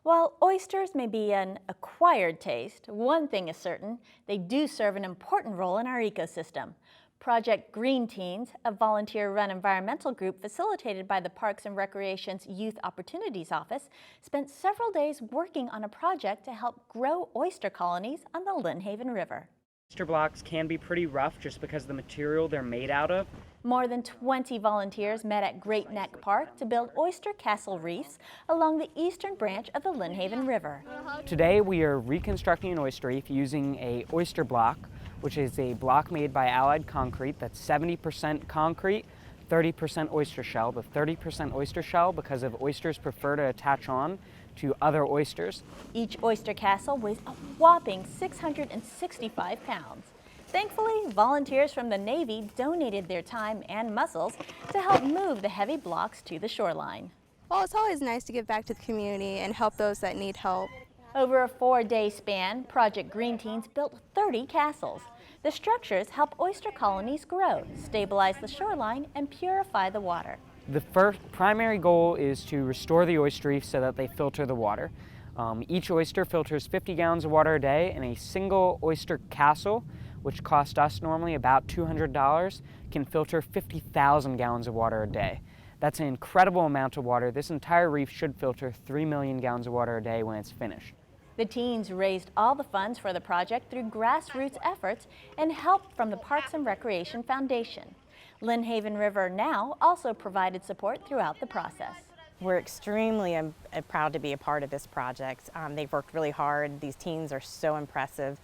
While oysters may be an acquired taste, one thing is certain: they do serve an important role in our ecosystem. Project Green Teens, a volunteer-run environmental group facilitated by the Parks and Recreation's Youth Opportunities Office, spent several days working on a project to help grow oyster colonies on the Lynnhaven River. Oyster blocks can be pretty rough just because of the material they're made out of. More than 20 volunteers met at Great Neck Park to build oyster castle reefs along the eastern branch of the Lynnhaven River. Today we are reconstructing an oyster reef using a oyster block, which is a block made by Allied Concrete that's 70% concrete, 30% oyster shell. The 30% oyster shell because of oysters prefer to attach on to other oysters. Each oyster castle weighs a whopping 665 pounds. Thankfully, volunteers from the Navy donated their time and muscles to help move the heavy blocks to the shoreline. Well, it's always nice to give back to the community and help those that need help. Over a 4-day span, Project Green Teens built 30 castles. The structures help oyster colonies grow, stabilize the shoreline, and purify the water. The first primary goal is to restore the oyster reef so that they filter the water. Each oyster filters 50 gallons of water a day, and a single oyster castle, which cost us normally about $200, can filter 50,000 gallons of water a day. That's an incredible amount of water. This entire reef should filter 3 million gallons of water a day when it's finished. The teens raised all the funds for the project through grassroots efforts and help from the Parks and Recreation Foundation. Lynnhaven River now also provided support throughout the process. We're extremely proud to be a part of this project. They've worked really hard. These teens are so impressive.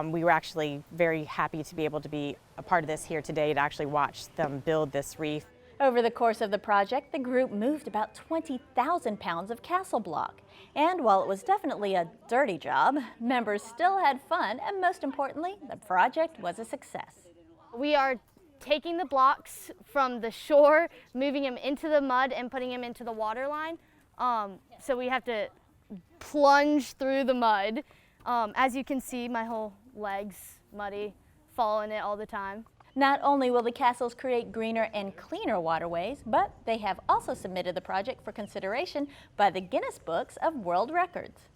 We were actually very happy to be able to be a part of this here today to actually watch them build this reef. Over the course of the project, the group moved about 20,000 pounds of castle block. And while it was definitely a dirty job, members still had fun, and most importantly, the project was a success. We are taking the blocks from the shore, moving them into the mud and putting them into the water line. So we have to plunge through the mud. As you can see, my whole leg's muddy, fall in it all the time. Not only will the castles create greener and cleaner waterways, but they have also submitted the project for consideration by the Guinness Books of World Records.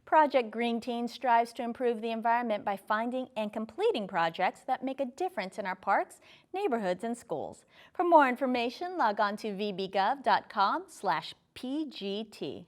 Project Green Teens strives to improve the environment by finding and completing projects that make a difference in our parks, neighborhoods, and schools. For more information, log on to vbgov.com/pgt.